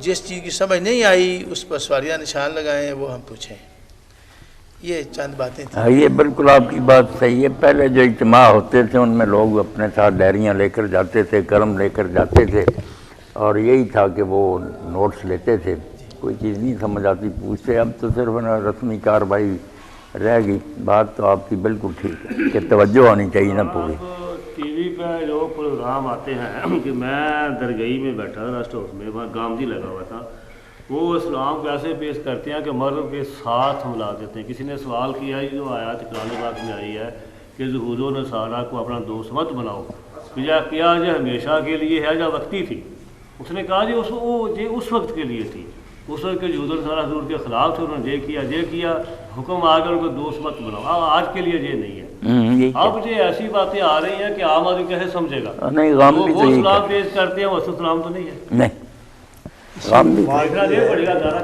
جس چیز کی سمجھ نہیں آئی اس پر سوالیہ نشان لگائیں، وہ ہم پوچھیں۔ یہ چند باتیں تھیں۔ یہ بالکل آپ کی بات صحیح ہے۔ پہلے جو اجتماع ہوتے تھے ان میں لوگ اپنے ساتھ ڈائریاں لے کر جاتے تھے، قلم لے کر جاتے تھے، اور یہی تھا کہ وہ نوٹس لیتے تھے، کوئی چیز نہیں سمجھ آتی پوچھتے۔ اب تو صرف رسمی کارروائی رہ گئی۔ بات تو آپ کی بالکل ٹھیک ہے کہ توجہ ہونی چاہیے نا پوری۔ ٹی وی پہ جو پروگرام آتے ہیں کہ میں درگئی میں بیٹھا تھا ریسٹ ہاؤس میں، وہاں گامدی لگا ہوا تھا، وہ اسلام کو ایسے پیش کرتے ہیں کہ مرد کے ساتھ ملا دیتے ہیں۔ کسی نے سوال کیا ہے جو آیات قرآن پاک میں آئی ہے کہ یہود و نصارہ کو اپنا دوست مت بناؤ، کیا یہ ہمیشہ کے لیے ہے یا وقتی تھی؟ اس نے کہا جی اس وقت کے لیے تھی، اس وقت کے یہود و نصارہ حضور کے خلاف تھے، انہوں نے یہ کیا حکم آ کر ان کو دوست مت بناؤ۔ آج کے لیے یہ نہیں ہے۔ اب یہ ایسی باتیں آ رہی ہیں کہ عام آدمی کیسے سمجھے گا؟ وہ اسلام پیش کرتے ہیں، وہ اسلام تو نہیں ہے۔ نہیں،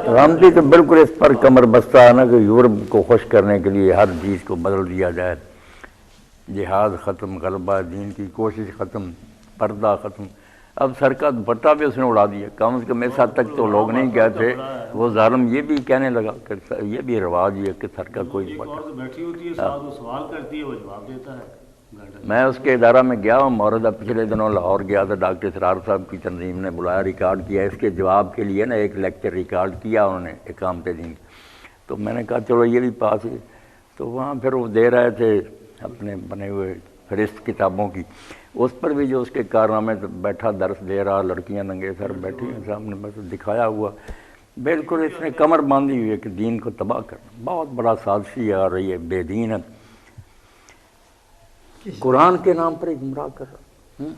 غامدی تو بالکل اس پر کمر بستہ ہے نا کہ یورپ کو خوش کرنے کے لیے ہر چیز کو بدل دیا جائے، جہاد ختم، غلبہ دین کی کوشش ختم، پردہ ختم۔ اب سر کا دوپٹہ بھی اس نے اڑا دیا۔ کم از کم اس حد تک تو لوگ نہیں گئے تھے، وہ ظالم یہ بھی کہنے لگا کہ یہ بھی رواج ہے کہ سر کا کوئی دوپٹہ۔ بیٹھی ہوتی ہے ساتھ، وہ سوال کرتی ہے، وہ جواب دیتا ہے۔ میں اس کے ادارہ میں گیا ہوں، موردہ پچھلے دنوں لاہور گیا تھا، ڈاکٹر اسرار صاحب کی تنظیم نے بلایا، ریکارڈ کیا، اس کے جواب کے لیے نا ایک لیکچر ریکارڈ کیا انہوں نے اقامت دین۔ تو میں نے کہا چلو یہ بھی پاس ہے۔ تو وہاں پھر وہ دے رہے تھے اپنے بنے ہوئے فہرست کتابوں کی، اس پر بھی جو اس کے کارنامے بیٹھا درس دے رہا، لڑکیاں ننگے سر بیٹھی ہیں سامنے، بس دکھایا ہوا۔ بالکل اس نے کمر باندھی ہوئی ہے کہ دین کو تباہ کرنا، بہت بڑا سازشی آ رہی ہے، بے دین ہے، قرآن کے نام پر گمراہ کر رہا۔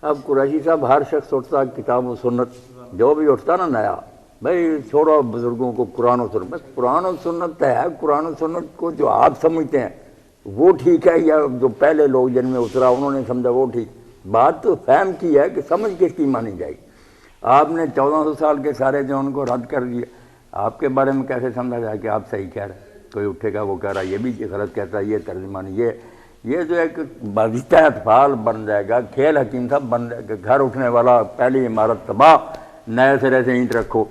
اب قریشی صاحب ہر شخص اٹھتا کتاب و سنت، جو بھی اٹھتا نا نیا، بھائی چھوڑو بزرگوں کو، قرآن و سنت، بس قرآن و سنت ہے، قرآن و سنت کو جو آپ سمجھتے ہیں وہ ٹھیک ہے، یا جو پہلے لوگ جن میں اترا انہوں نے سمجھا وہ ٹھیک۔ بات تو فہم کی ہے کہ سمجھ کس کی مانی جائے گی۔ آپ نے 1400 سال کے سارے جو ان کو رد کر دیا، آپ کے بارے میں کیسے سمجھا جائے کہ آپ صحیح کہہ رہے ہیں؟ کوئی اٹھے گا وہ کہہ رہا ہے یہ بھی غلط کہتا ہے، یہ ترجمانی، یہ جو ایک بازیچہ اطفال بن جائے گا، کھیل حکیم صاحب بن جائے گا، گھر اٹھنے والا پہلی عمارت تباہ، نئے سرے سے اینٹ رکھو،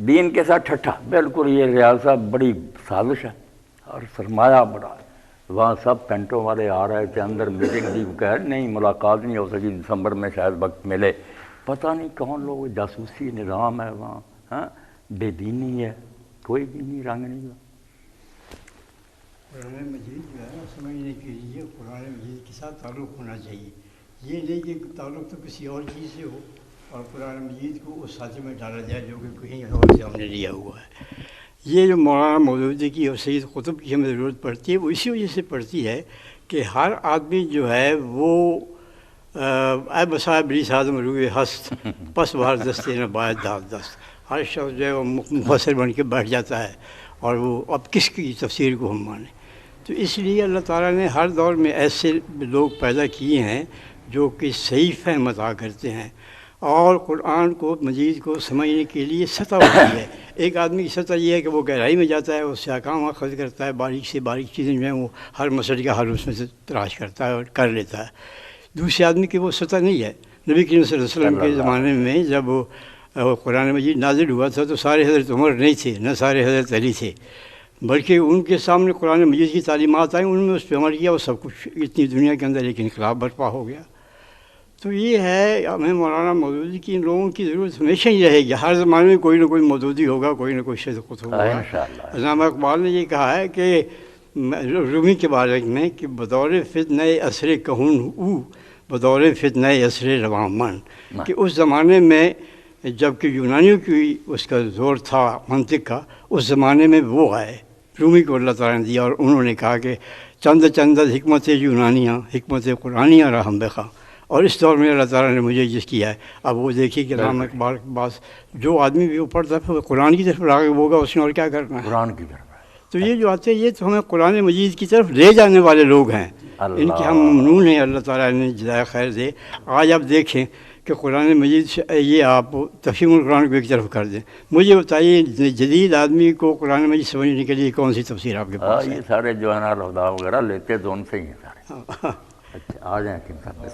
دین کے ساتھ ٹھٹھا۔ بالکل یہ ریاض صاحب بڑی سازش ہے اور سرمایہ بڑا ہے۔ وہاں سب پینٹوں والے آ رہے تھے، اندر میٹنگ تھی، وہ کہہ نہیں ملاقات نہیں ہو سکی، دسمبر میں شاید وقت ملے، پتہ نہیں کون لوگ، جاسوسی نظام ہے وہاں، ہاں بے دینی ہے، کوئی دینی رنگ نہیں ہے۔ قرآن مجید جو ہے سمجھنے کے لیے قرآن مجید کے ساتھ تعلق ہونا چاہیے، یہ نہیں کہ تعلق تو کسی اور چیز سے ہو اور قرآن مجید کو اس ساتھ میں ڈالا جائے جو کہ کہیں اور سے ہم نے لیا ہوا ہے۔ یہ جو مولانا مودودی کی اور سید قطب کی ہمیں ضرورت پڑتی ہے، وہ اسی وجہ سے پڑتی ہے کہ ہر آدمی جو ہے وہ اے بسا بلیس آدم روئے ہست پس بہر دستے نہ باید داد دست، ہر شخص جو ہے وہ مفسر بن کے بیٹھ جاتا ہے، اور وہ اب کس کی تفسیر کو ہم مانیں؟ تو اس لیے اللہ تعالیٰ نے ہر دور میں ایسے لوگ پیدا کیے ہیں جو کہ صحیح فہم عطا کرتے ہیں، اور قرآن کو مجید کو سمجھنے کے لیے سطح ہوتی ہے۔ ایک آدمی کی سطح یہ ہے کہ وہ گہرائی میں جاتا ہے، اس سے احکام اخذ کرتا ہے، باریک سے باریک چیزیں جو ہیں وہ ہر مسئلے کا حل اس میں سے تلاش کرتا ہے اور کر لیتا ہے۔ دوسرے آدمی کی وہ سطح نہیں ہے۔ نبی کریم صلی اللہ علیہ وسلم کے زمانے میں جب قرآن مجید نازل ہوا تھا تو سارے حضرت عمر نہیں تھے، نہ سارے حضرت علی تھے، بلکہ ان کے سامنے قرآن مجید کی تعلیمات آئیں، ان میں اس پہ عمل کیا، وہ سب کچھ اتنی دنیا کے اندر ایک انقلاب برپا ہو گیا۔ تو یہ ہے ہمیں مولانا مودودی کی، ان لوگوں کی ضرورت ہمیشہ ہی رہے گی۔ ہر زمانے میں کوئی نہ کوئی مودودی ہوگا، کوئی نہ کوئی سید قطب ہوگا۔ علامہ اقبال نے یہ کہا ہے کہ رومی کے بارے میں کہ بدور فتنہ عصر کہون او بدور فتنہ عصر رواں من، کہ اس زمانے میں جب کہ یونانیوں کی اس کا زور تھا منطق کا، اس زمانے میں وہ آئے، رومی کو اللہ تعالیٰ نے دیا، اور انہوں نے کہا کہ چند چند حکمت یونانیاں حکمت قرآنیہ رحم بخواں، اور اس دور میں اللہ تعالیٰ نے مجھے جس کیا ہے۔ اب وہ دیکھیے کہ علامہ اقبال کے پاس جو آدمی بھی وہ پڑھتا ہے وہ قرآن کی طرف راغب ہوگا، اس نے اور کیا کرنا ہے، قرآن کی طرف۔ تو یہ جو آتے ہیں یہ تو ہمیں قرآن مجید کی طرف لے جانے والے لوگ ہیں، ان کے ہم ممنون ہیں، اللہ تعالیٰ نے جزائے خیر دے۔ آج آپ دیکھیں کہ قرآن مجید سے یہ آپ تفہیم القرآن کو ایک طرف کر دیں، مجھے بتائیے جدید آدمی کو قرآن مجید سمجھنے کے لیے کون سی تفسیر آپ کے پاس ہے؟ یہ سارے جو ہے نا الہدا وغیرہ لیتے تو ان سے ہی ہیں سارے۔ اچھا آ جائیں حکیم صاحب۔